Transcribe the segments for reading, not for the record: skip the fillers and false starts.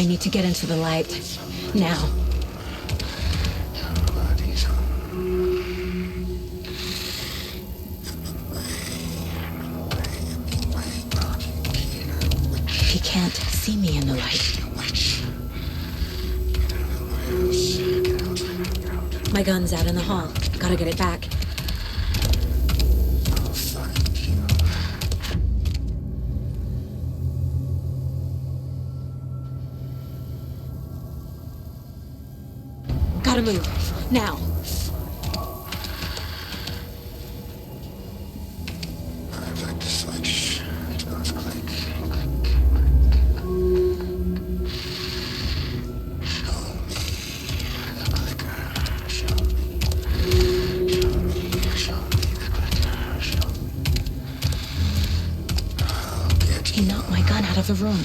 I need to get into the light. Now. He can't see me in the light. My gun's out in the hall. Gotta get it back. Gotta move. Now. He knocked my gun out of the room.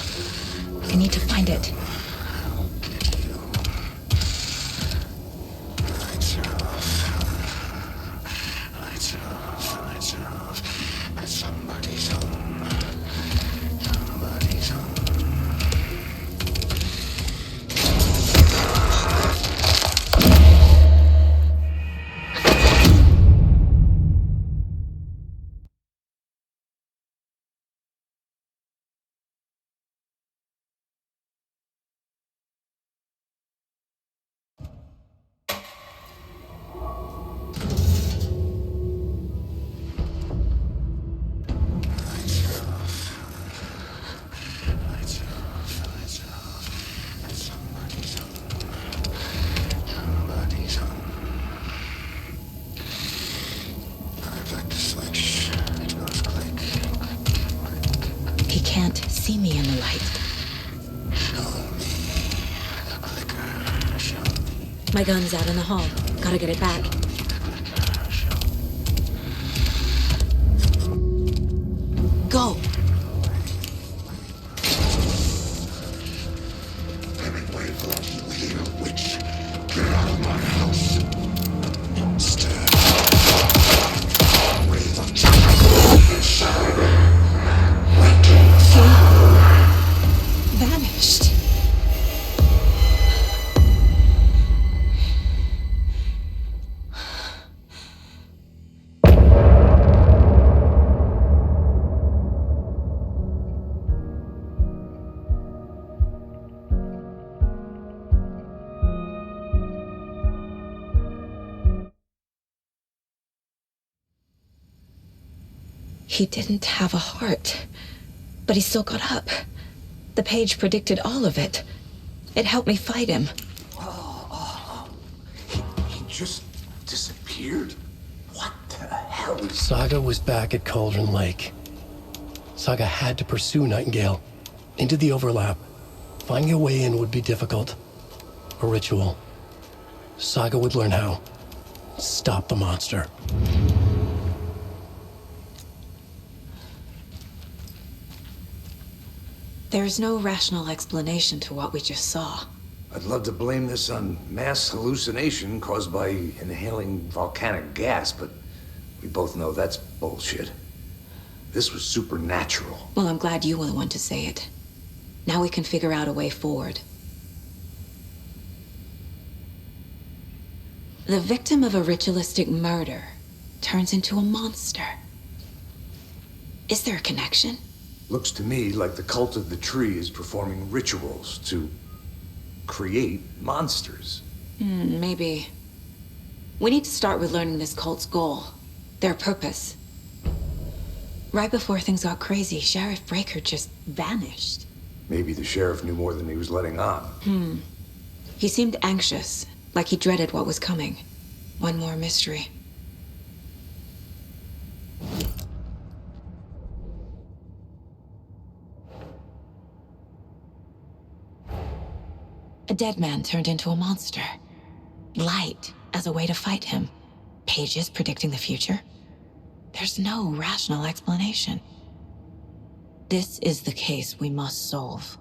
I need to find it. He can't see me in the light. My gun's out in the hall. Gotta get it back. Go! Witch, get out of my house. Monster. Vanished. He didn't have a heart, but he still got up. The page predicted all of it. It helped me fight him. He just disappeared? What the hell is... Saga was back at Cauldron Lake. Saga had to pursue Nightingale into the overlap. Finding a way in would be difficult. A ritual. Saga would learn how. Stop the monster. There's no rational explanation to what we just saw. I'd love to blame this on mass hallucination caused by inhaling volcanic gas, but we both know that's bullshit. This was supernatural. Well, I'm glad you were the one to say it. Now we can figure out a way forward. The victim of a ritualistic murder turns into a monster. Is there a connection? Looks to me like the cult of the tree is performing rituals to create monsters. Maybe. We need to start with learning this cult's goal, their purpose. Right before things got crazy, Sheriff Breaker just vanished. Maybe the sheriff knew more than he was letting on. He seemed anxious, like he dreaded what was coming. One more mystery. A dead man turned into a monster. Light as a way to fight him. Pages predicting the future. There's no rational explanation. This is the case we must solve.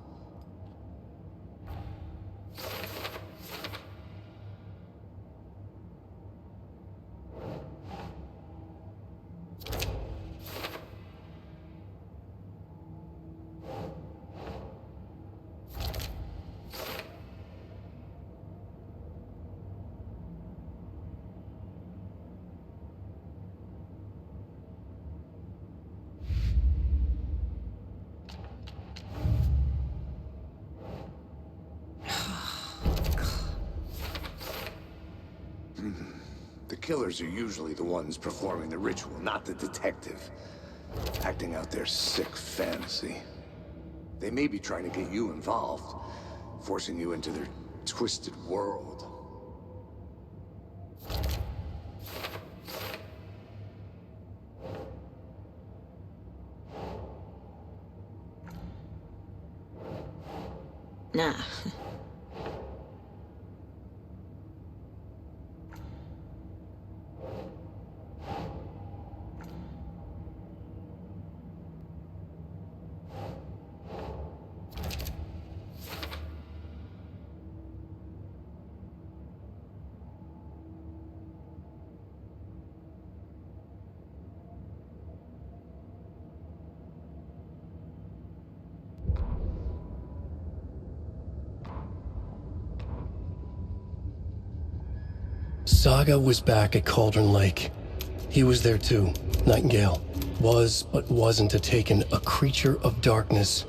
The killers are usually the ones performing the ritual, not the detective. Acting out their sick fantasy. They may be trying to get you involved, forcing you into their twisted world. Nah. Saga was back at Cauldron Lake. He was there too. Nightingale was, but wasn't a Taken, a creature of darkness.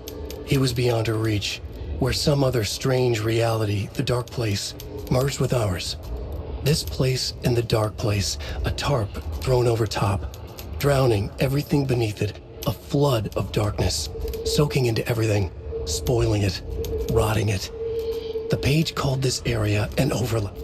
He was beyond her reach, where some other strange reality, the dark place, merged with ours. This place and the dark place, a tarp thrown over top, drowning everything beneath it, a flood of darkness, soaking into everything, spoiling it, rotting it. The page called this area an overlap.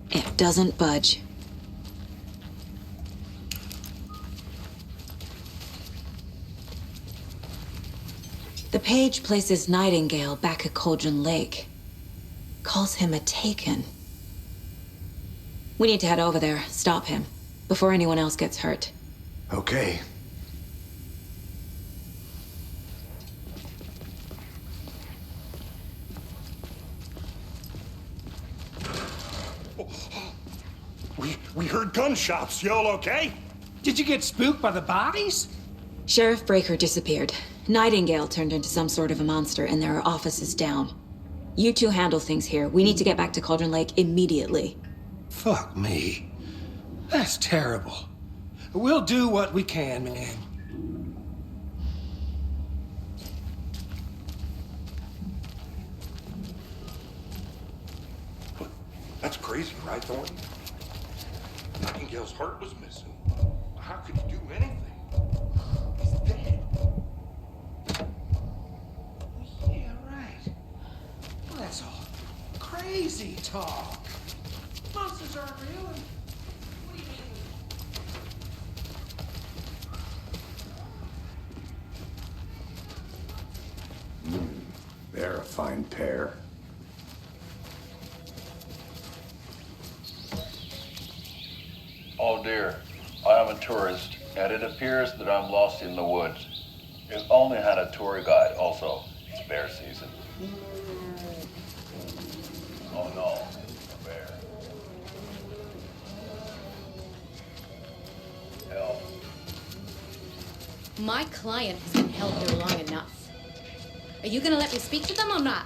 It doesn't budge. The page places Nightingale back at Cauldron Lake. Calls him a Taken. We need to head over there, stop him, before anyone else gets hurt. Okay. We heard gunshots. Y'all okay? Did you get spooked by the bodies? Sheriff Breaker disappeared. Nightingale turned into some sort of a monster, and there are offices down. You two handle things here. We need to get back to Cauldron Lake immediately. Fuck me. That's terrible. We'll do what we can, man. That's crazy, right, Thornton? Nightingale's heart was missing. How could he do anything? He's dead. Yeah, right. Well, that's all crazy talk. Monsters aren't real. And what do you mean? They're a fine pair. Oh dear, I am a tourist, and it appears that I'm lost in the woods. We've only had a tour guide, also. It's bear season. Oh no, a bear. Help. My client has been held here long enough. Are you gonna let me speak to them or not?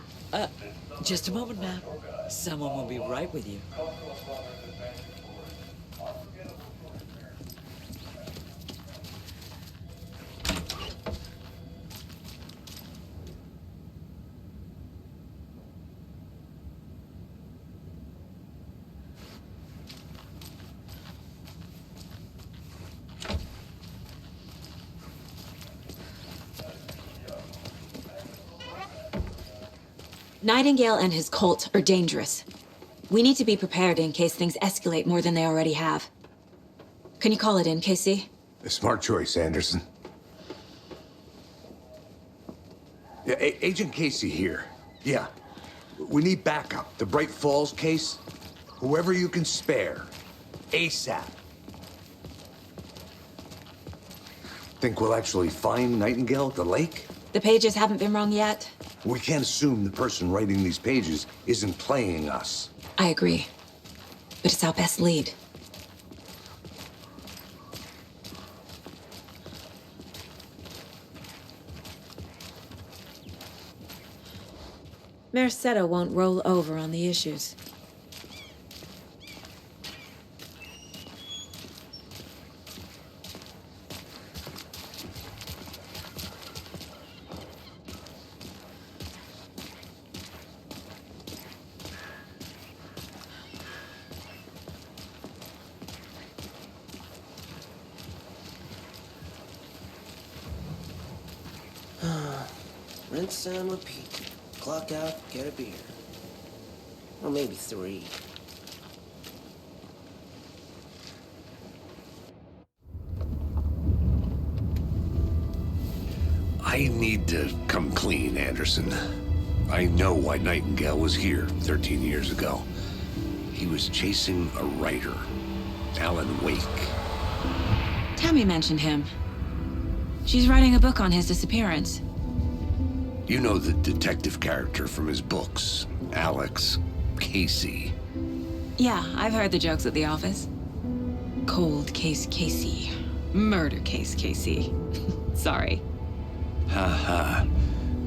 Just a moment, ma'am. Someone will be right with you. Nightingale and his cult are dangerous. We need to be prepared in case things escalate more than they already have. Can you call it in, KC? A smart choice, Anderson. Yeah, Agent Casey here. Yeah. We need backup. The Bright Falls case. Whoever you can spare. ASAP. Think we'll actually find Nightingale at the lake? The pages haven't been wrong yet. We can't assume the person writing these pages isn't playing us. I agree. But it's our best lead. Mercado won't roll over on the issues. Rinse and repeat. Clock out, get a beer. Or maybe 3. I need to come clean, Anderson. I know why Nightingale was here 13 years ago. He was chasing a writer, Alan Wake. Tammy mentioned him. She's writing a book on his disappearance. You know the detective character from his books, Alex Casey. Yeah, I've heard the jokes at the office. Cold case Casey. Murder case Casey. Sorry. Ha.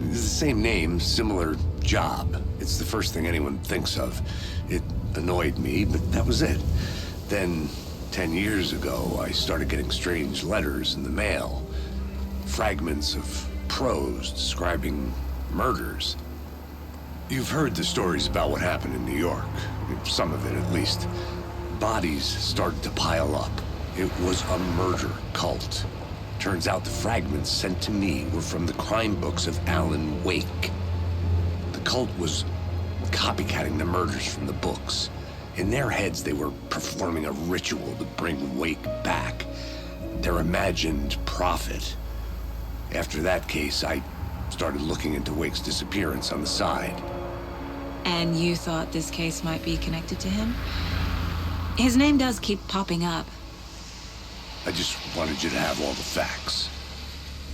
It's the same name, similar job. It's the first thing anyone thinks of. It annoyed me, but that was it. Then, 10 years ago, I started getting strange letters in the mail. Fragments of prose describing murders. You've heard the stories about what happened in New York. Some of it, at least. Bodies started to pile up. It was a murder cult. Turns out the fragments sent to me were from the crime books of Alan Wake. The cult was copycatting the murders from the books. In their heads, they were performing a ritual to bring Wake back. Their imagined prophet. After that case, I started looking into Wake's disappearance on the side. And you thought this case might be connected to him? His name does keep popping up. I just wanted you to have all the facts.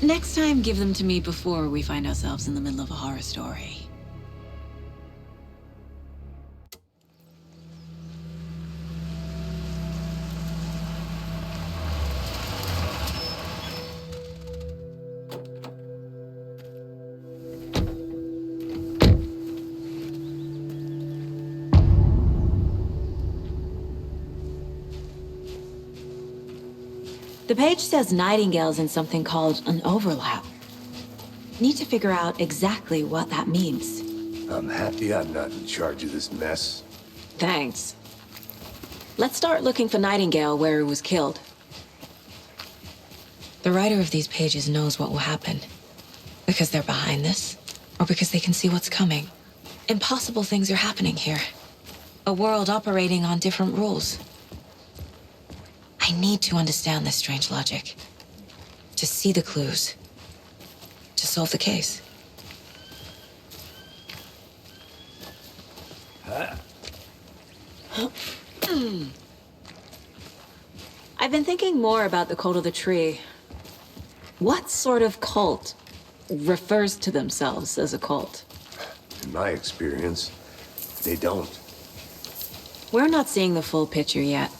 Next time, give them to me before we find ourselves in the middle of a horror story. The page says Nightingale's in something called an overlap. Need to figure out exactly what that means. I'm happy I'm not in charge of this mess. Thanks. Let's start looking for Nightingale where he was killed. The writer of these pages knows what will happen. Because they're behind this, or because they can see what's coming. Impossible things are happening here. A world operating on different rules. I need to understand this strange logic. To see the clues. To solve the case. I've been thinking more about the cult of the tree. What sort of cult refers to themselves as a cult? In my experience, they don't. We're not seeing the full picture yet.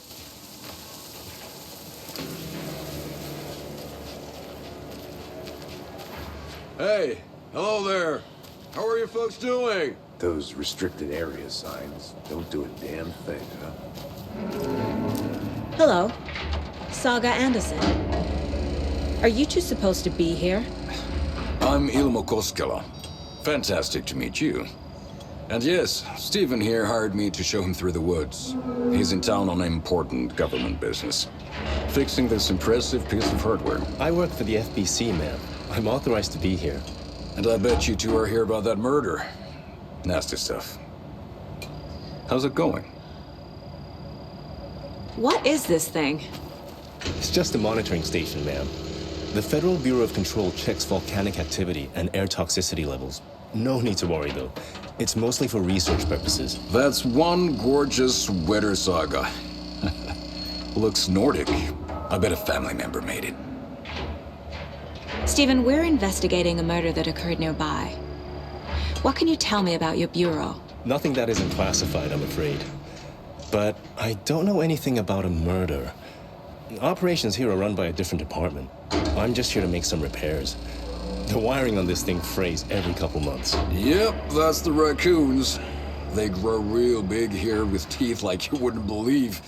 Hey, hello there. How are you folks doing? Those restricted area signs don't do a damn thing, huh? Hello. Saga Anderson. Are you two supposed to be here? I'm Ilmo Koskela. Fantastic to meet you. And yes, Stephen here hired me to show him through the woods. He's in town on important government business. Fixing this impressive piece of hardware. I work for the FBC, man. I'm authorized to be here. And I bet you two are here about that murder. Nasty stuff. How's it going? What is this thing? It's just a monitoring station, ma'am. The Federal Bureau of Control checks volcanic activity and air toxicity levels. No need to worry, though. It's mostly for research purposes. That's one gorgeous weather saga. Looks Nordic. I bet a family member made it. Stephen, we're investigating a murder that occurred nearby. What can you tell me about your bureau? Nothing that isn't classified, I'm afraid. But I don't know anything about a murder. Operations here are run by a different department. I'm just here to make some repairs. The wiring on this thing frays every couple months. Yep, that's the raccoons. They grow real big here with teeth like you wouldn't believe.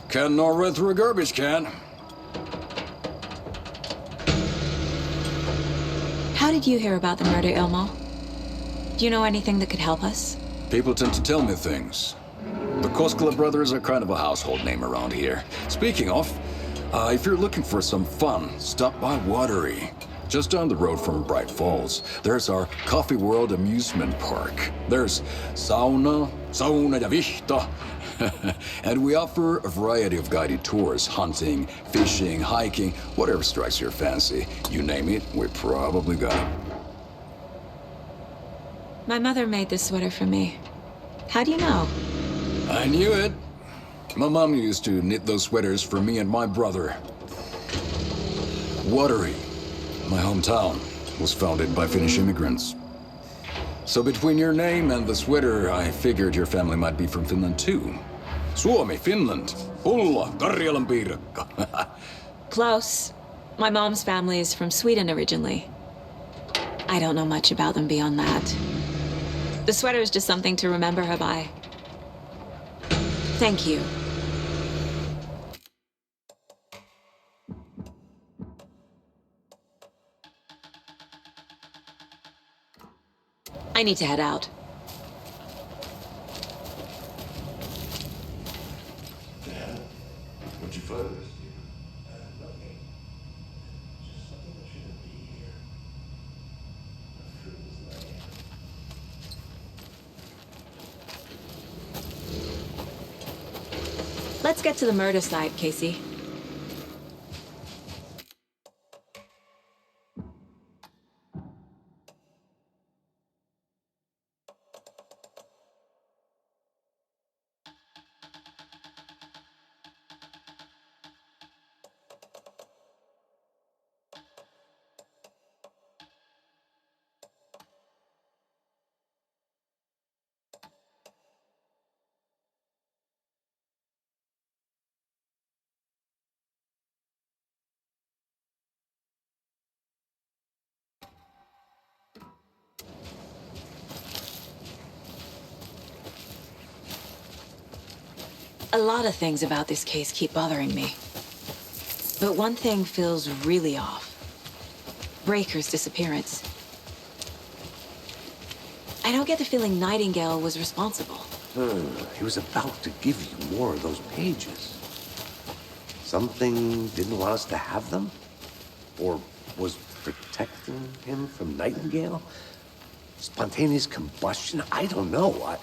Can't gnaw right through a garbage can. How did you hear about the murder, Ilmo? Do you know anything that could help us? People tend to tell me things. The Koskela brothers are kind of a household name around here. Speaking of, if you're looking for some fun, stop by Watery. Just down the road from Bright Falls, there's our Coffee World amusement park. There's sauna ja vihta. And we offer a variety of guided tours, hunting, fishing, hiking, whatever strikes your fancy. You name it, we probably got it. My mother made this sweater for me. How do you know? I knew it. My mom used to knit those sweaters for me and my brother. Watery, my hometown, was founded by Finnish immigrants. So between your name and the sweater, I figured your family might be from Finland too. Suomi, Finland. Pulla, Karjalan piirakka. Close. My mom's family is from Sweden originally. I don't know much about them beyond that. The sweater is just something to remember her by. Thank you. I need to head out. What'd you find? Let's get to the murder site, Casey. A lot of things about this case keep bothering me. But one thing feels really off. Breaker's disappearance. I don't get the feeling Nightingale was responsible. He was about to give you more of those pages. Something didn't want us to have them? Or was protecting him from Nightingale? Spontaneous combustion? I don't know.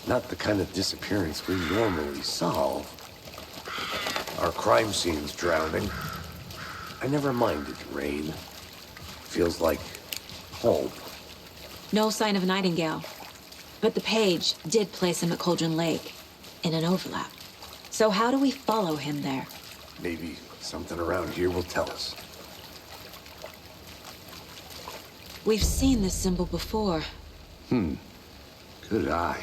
Not the kind of disappearance we normally solve. Our crime scene's drowning. I never minded rain. Feels like home. No sign of Nightingale. But the page did place him at Cauldron Lake, in an overlap. So how do we follow him there? Maybe something around here will tell us. We've seen this symbol before. Good eye.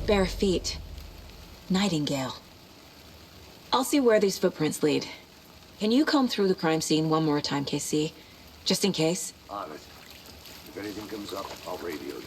Bare feet. Nightingale. I'll see where these footprints lead. Can you comb through the crime scene one more time, KC? Just in case? On it. If anything comes up, I'll radio you.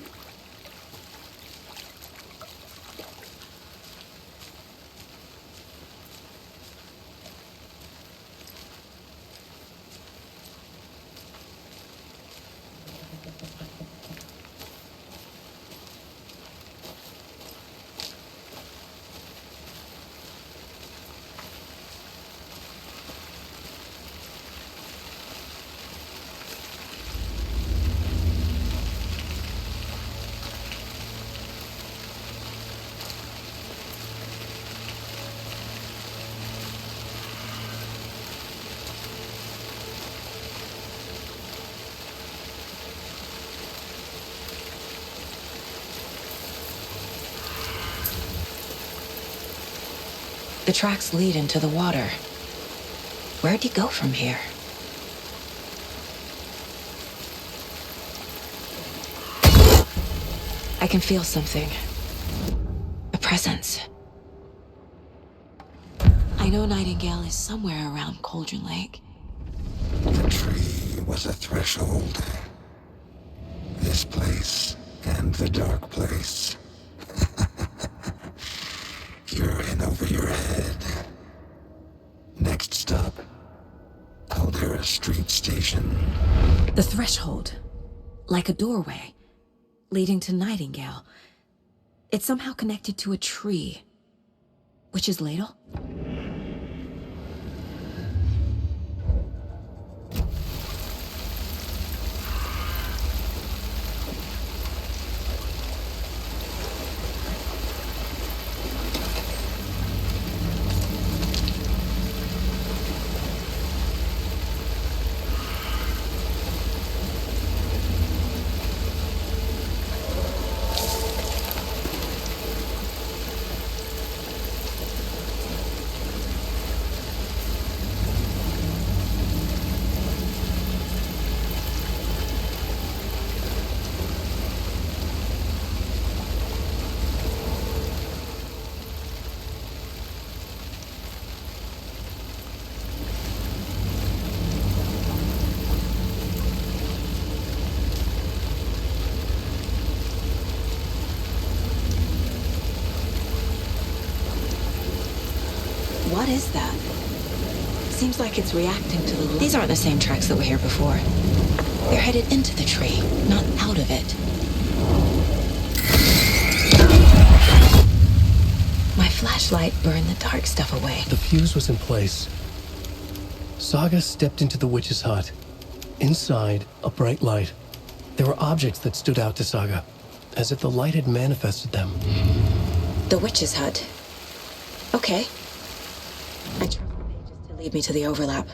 The tracks lead into the water. Where'd you go from here? I can feel something. A presence. I know Nightingale is somewhere around Cauldron Lake. The tree was a threshold. This place and the dark place. You're in over your head. Next stop, Caldera Street Station. The threshold. Like a doorway. Leading to Nightingale. It's somehow connected to a tree. Witch's Ladle? What is that? Seems like it's reacting to the... These aren't the same tracks that were here before. They're headed into the tree, not out of it. My flashlight burned the dark stuff away. The fuse was in place. Saga stepped into the witch's hut. Inside, a bright light. There were objects that stood out to Saga, as if the light had manifested them. The witch's hut. Okay. I trust the pages to lead me to the overlap.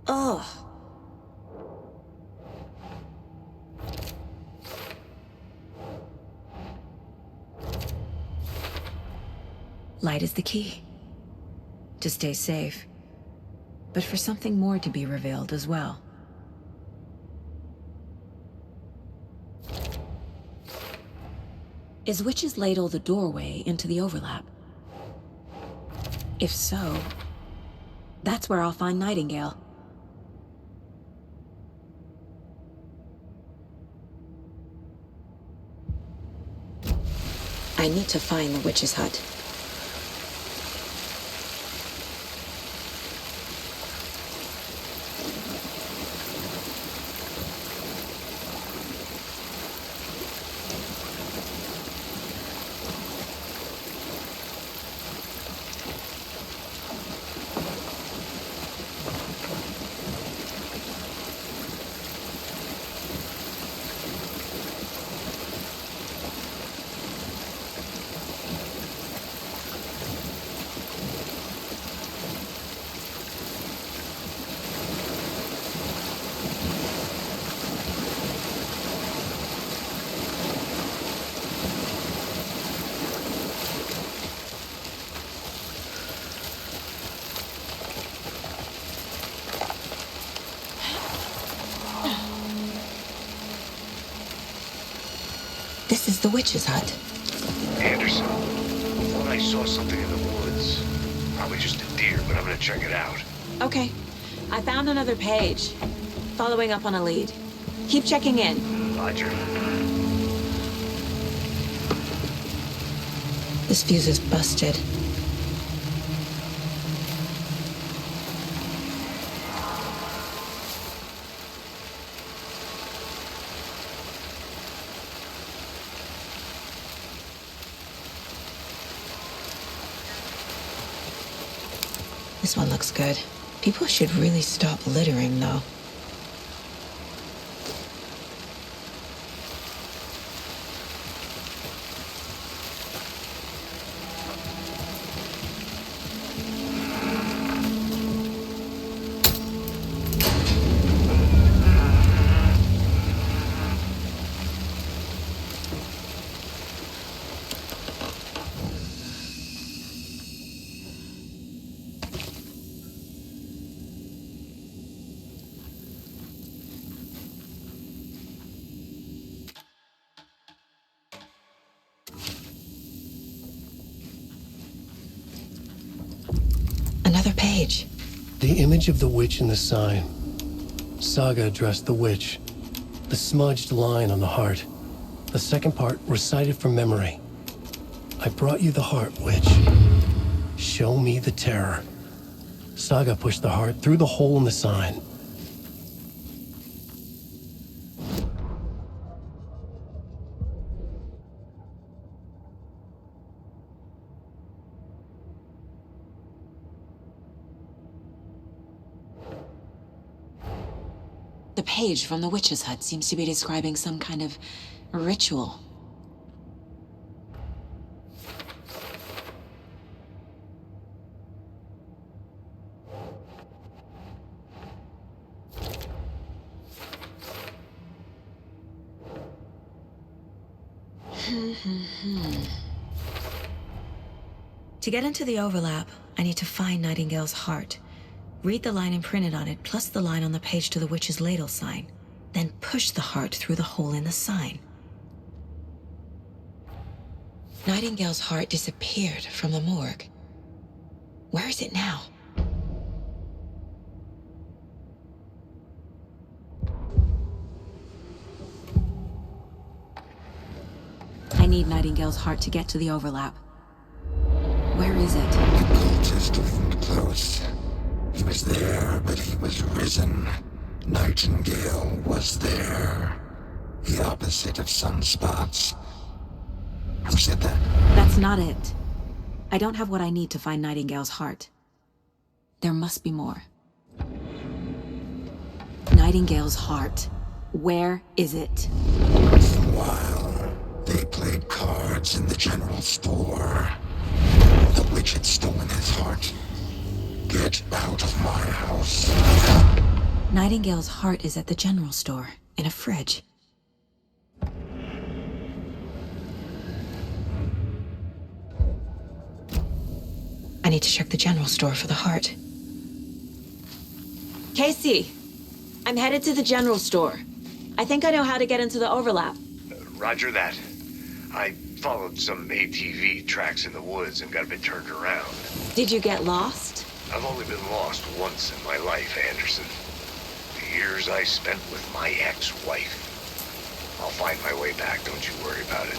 Ugh. Light is the key. To stay safe. But for something more to be revealed as well. Is Witch's Ladle the doorway into the overlap? If so, that's where I'll find Nightingale. I need to find the witch's hut. is the witch's hut. Anderson, thought I saw something in the woods. Probably just a deer, but I'm gonna check it out. Okay. I found another page. Following up on a lead. Keep checking in. Roger. This fuse is busted. This one looks good. People should really stop littering, though. Another page. The image of the witch in the sign. Saga addressed the witch. The smudged line on the heart. The second part recited from memory. I brought you the heart, witch. Show me the terror. Saga pushed the heart through the hole in the sign. The page from the witch's hut seems to be describing some kind of ritual. To get into the overlap, I need to find Nightingale's heart. Read the line imprinted on it, plus the line on the page to the witch's ladle sign. Then push the heart through the hole in the sign. Nightingale's heart disappeared from the morgue. Where is it now? I need Nightingale's heart to get to the overlap. Where is it? The cultist leaned close. He was there, but he was risen. Nightingale was there. The opposite of sunspots. Who said that? That's not it. I don't have what I need to find Nightingale's heart. There must be more. Nightingale's heart. Where is it? Once in a while, they played cards in the general store. The witch had stolen his heart. Get out of my house. Nightingale's heart is at the general store, in a fridge. I need to check the general store for the heart. Casey, I'm headed to the general store. I think I know how to get into the overlap. Roger that. I followed some ATV tracks in the woods and got a bit turned around. Did you get lost? I've only been lost once in my life, Anderson. The years I spent with my ex-wife. I'll find my way back, don't you worry about it.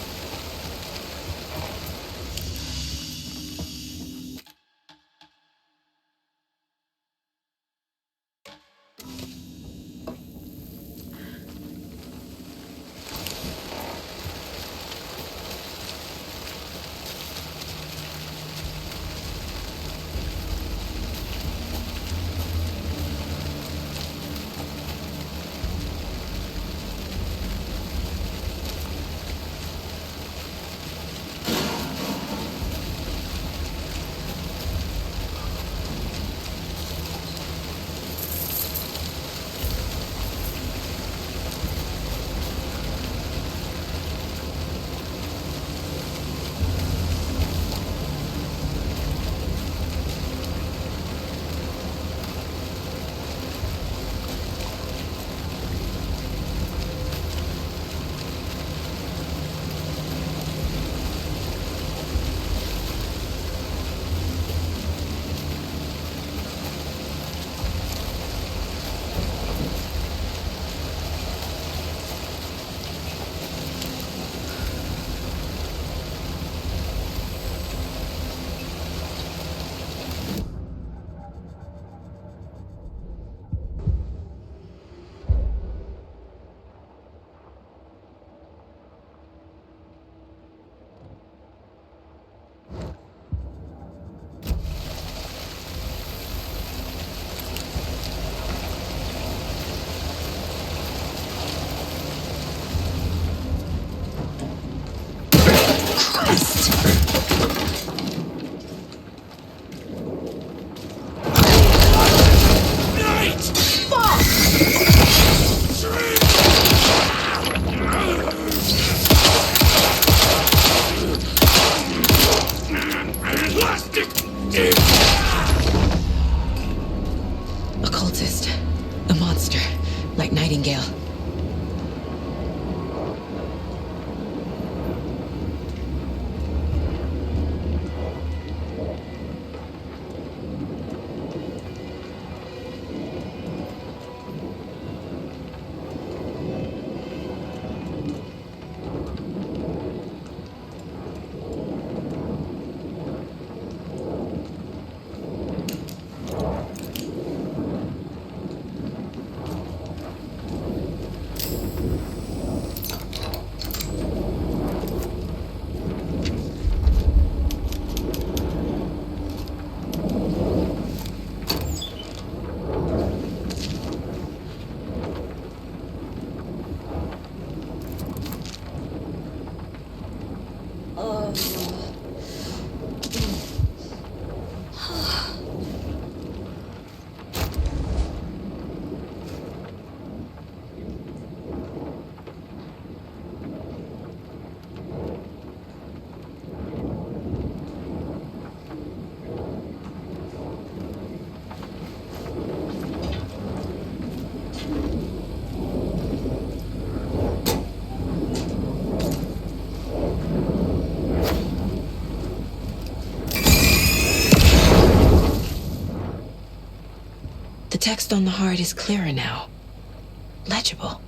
Beast. Occultist. A monster. Like Nightingale. The text on the heart is clearer now. Legible.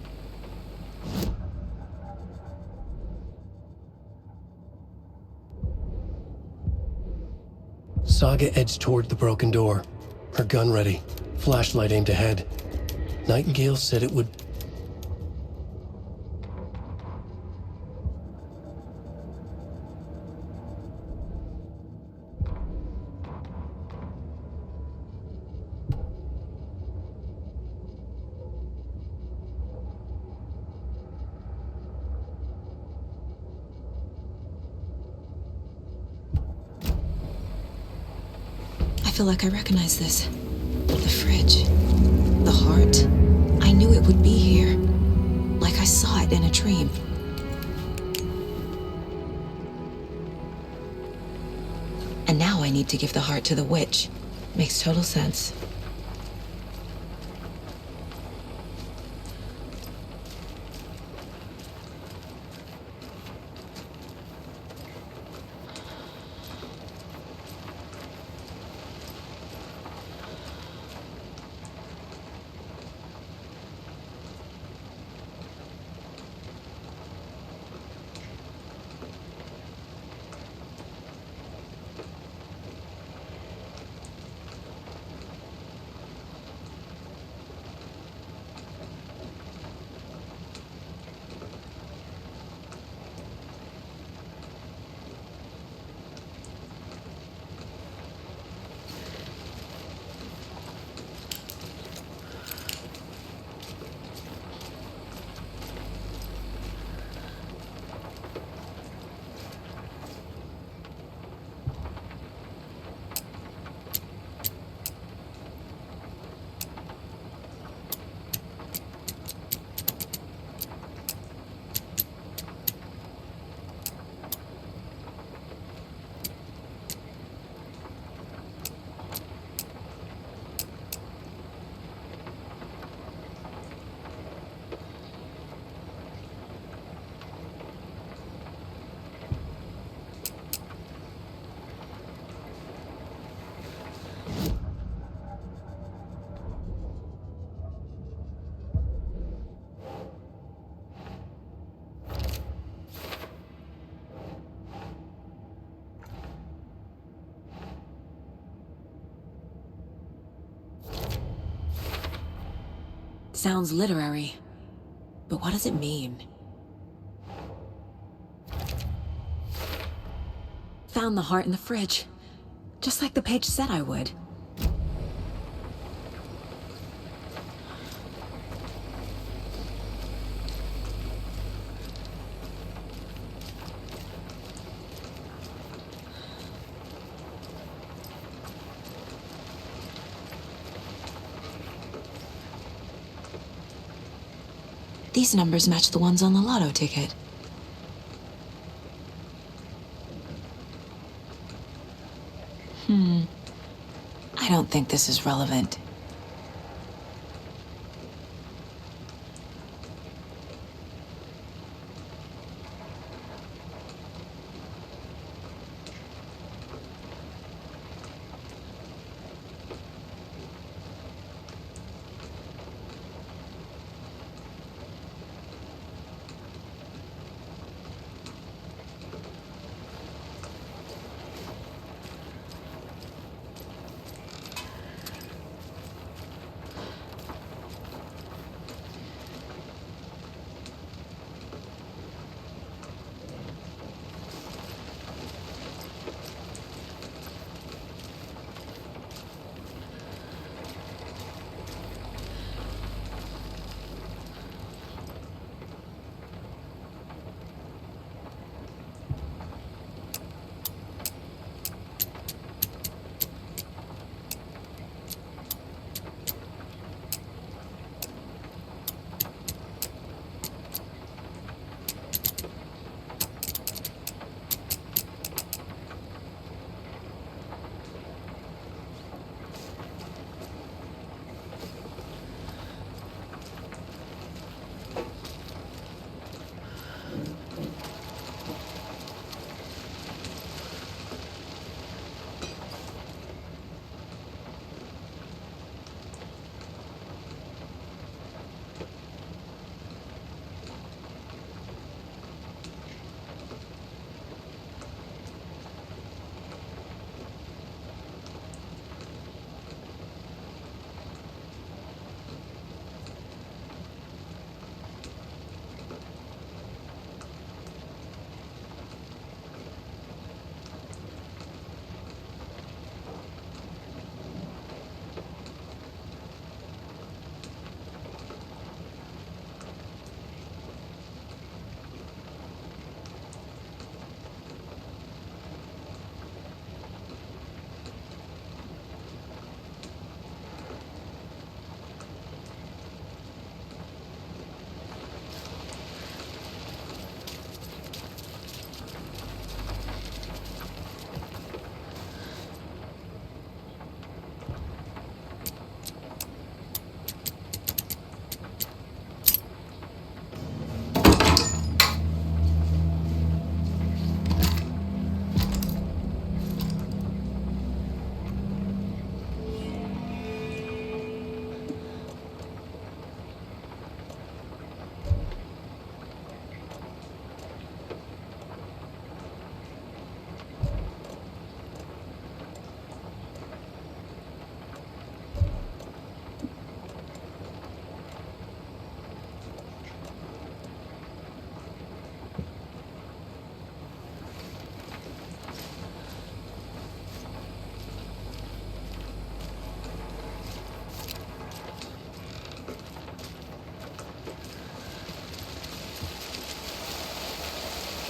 Saga edged toward the broken door, her gun ready, flashlight aimed ahead. Nightingale said it would... I feel like I recognize this. The fridge. The heart. I knew it would be here. Like I saw it in a dream. And now I need to give the heart to the witch. Makes total sense. Sounds literary, but what does it mean? Found the heart in the fridge, just like the page said I would. These numbers match the ones on the lotto ticket. I don't think this is relevant.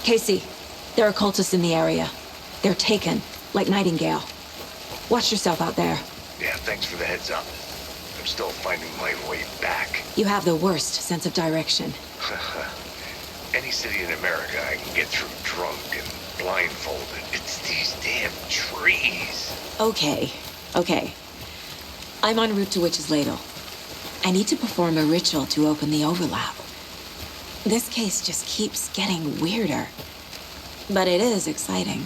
Casey, there are cultists in the area. They're taken, like Nightingale. Watch yourself out there. Yeah, thanks for the heads up. I'm still finding my way back. You have the worst sense of direction. Any city in America I can get through drunk and blindfolded. It's these damn trees. Okay. I'm en route to Witch's Ladle. I need to perform a ritual to open the overlap. This case just keeps getting weirder. But it is exciting.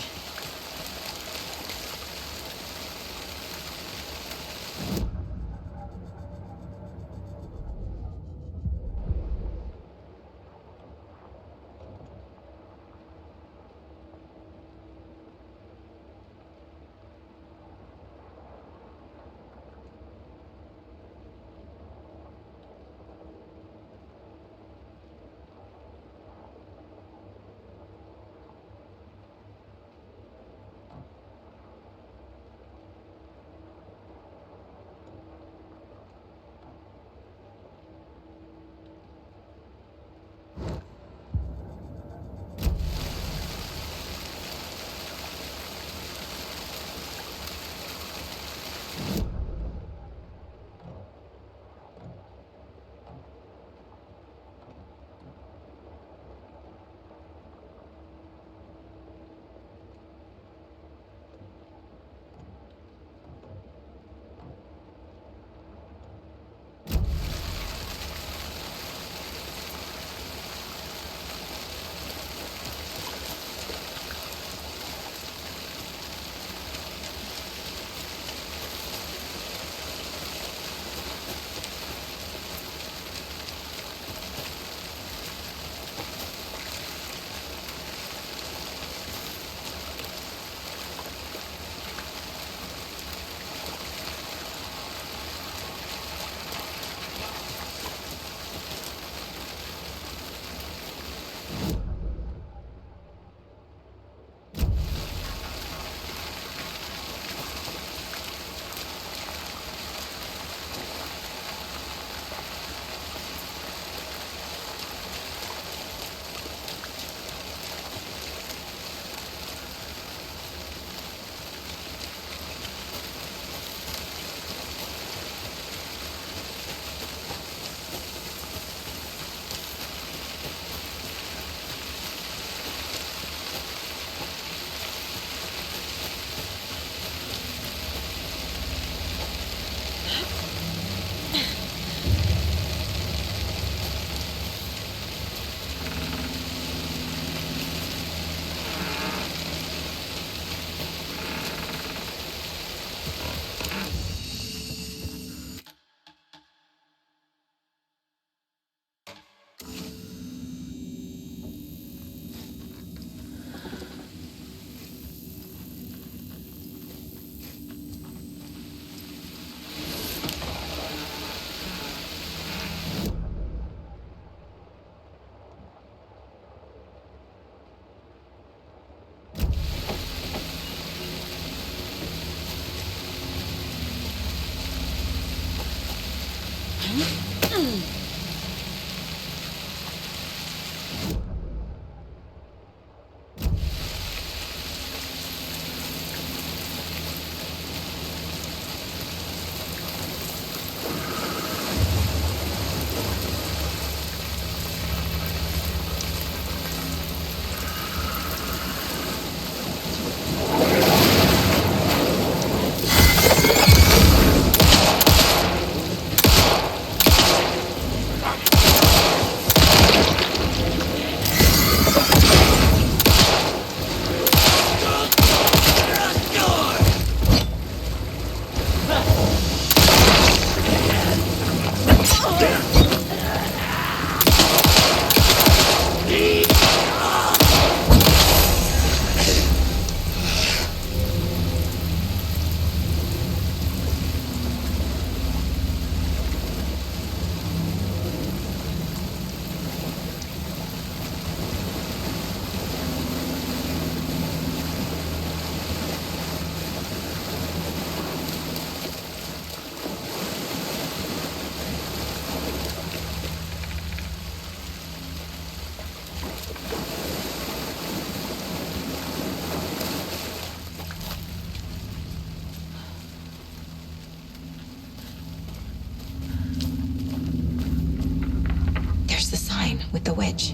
There's the sign with the witch.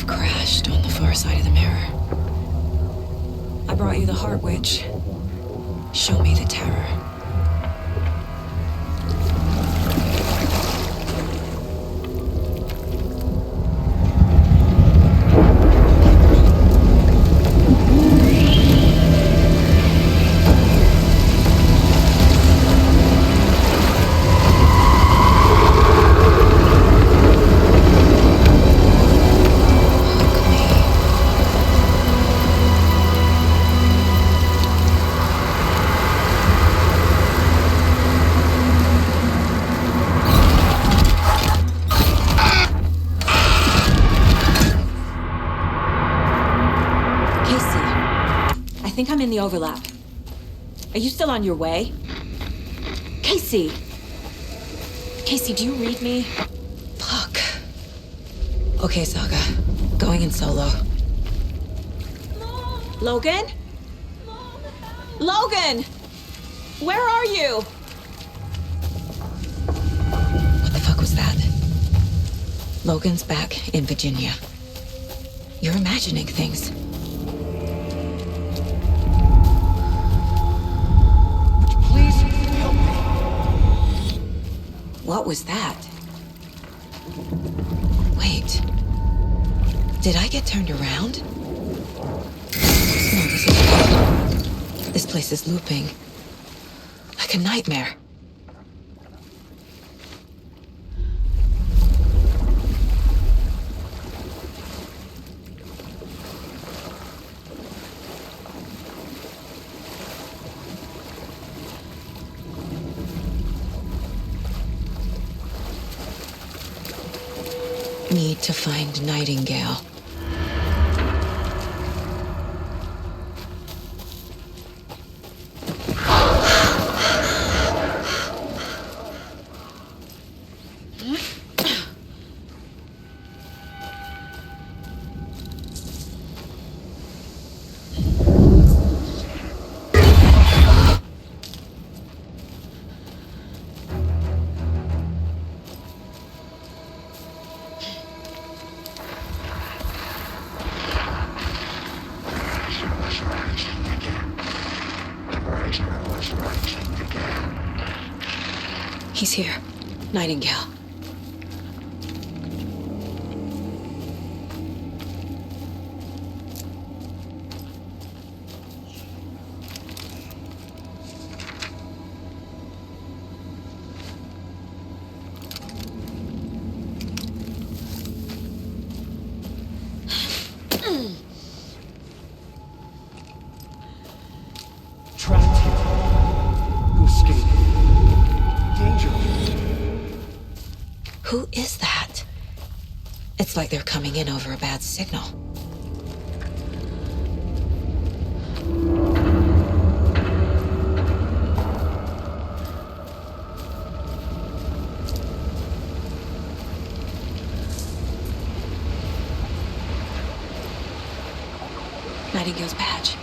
Crashed on the far side of the mirror. I brought you the Heart Witch. Show me the terror. I think I'm in the overlap. Are you still on your way? Casey! Casey, do you read me? Fuck. Okay, Saga. Going in solo. Mom. Logan? Mom. Logan! Where are you? What the fuck was that? Logan's back in Virginia. You're imagining things. What was that? Wait. Did I get turned around? No, this is... This place is looping. Like a nightmare. Need to find Nightingale. He's here. Nightingale. Trapped here. Who escaped? Danger. Who is that? It's like they're coming in over a bad signal. Nightingale's badge.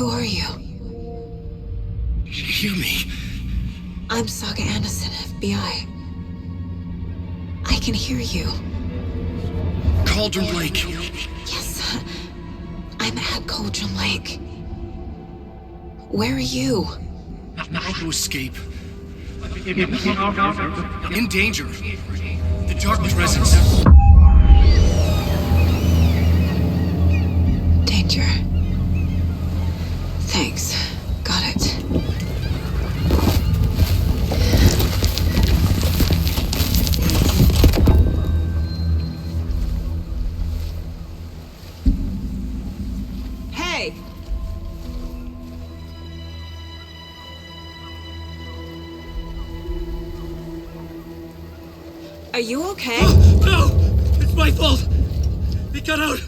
Who are you? Hear me. I'm Saga Anderson, FBI. I can hear you. Cauldron Lake. Yes, I'm at Cauldron Lake. Where are you? Not to escape. In danger. The dark presence. Danger. Thanks. Got it. Hey! Are you okay? No! It's my fault! It got out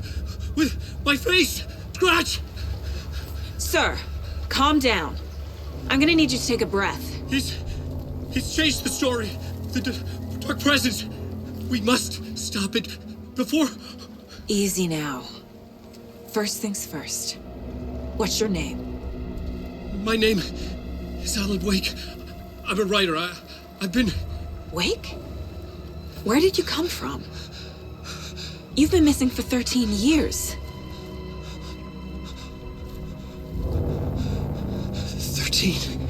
with my face! Scratch! Sir, calm down. I'm gonna need you to take a breath. He's changed the story. The dark presence. We must stop it before... Easy now. First things first. What's your name? My name is Alan Wake. I'm a writer. I've been... Wake? Where did you come from? You've been missing for 13 years. 13?